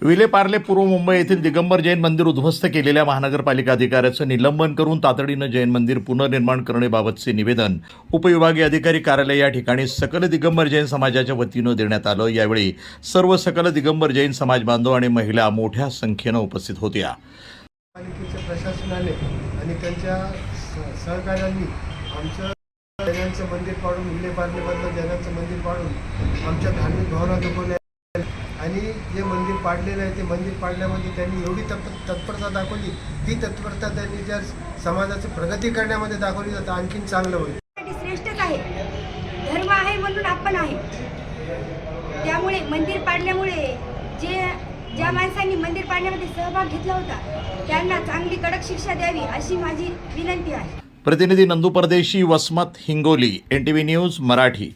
विलेपार्ले पूर्व मुंबई येथील दिगंबर जैन मंदिर उद्ध्वस्त केलेल्या महानगरपालिका अधिकाऱ्याचं निलंबन करून तातडीनं जैन मंदिर पुनर्निर्माण करण्याबाबतचे निवेदन उपविभागीय अधिकारी कार्यालय या ठिकाणी सकल दिगंबर जैन समाजाच्या वतीनं देण्यात आलं। यावेळी सर्व सकल दिगंबर जैन समाज बांधव आणि महिला मोठ्या संख्येनं उपस्थित होत्या। पालिकेच्या प्रशासनाने आणि त्यांच्या सहकार्यांनी आमचं जैनांचं मंदिर पाडून विलेपार्लेमधलं जैनांचं मंदिर पाडून आमच्या धार्मिक भावना दुखवल्या आणि जे मंदिर पाडलेलं आहे ते मंदिर पाडल्यामध्ये त्यांनी एवढी तत्परता दाखवली, ती तत्परता त्यांनी जर समाजाची प्रगती करण्यामध्ये दाखवली तर आणखीन चांगलं होईल। श्रेष्ठच आहे, धर्म आहे म्हणून आपण आहे। त्यामुळे मंदिर पाडल्यामुळे ज्या माणसांनी मंदिर पाडण्यामध्ये सहभाग घेतला होता त्यांना चांगली कडक शिक्षा द्यावी अशी माझी विनंती आहे। प्रतिनिधी नंदू परदेशी, वसमत, हिंगोली, NTV न्यूज मराठी।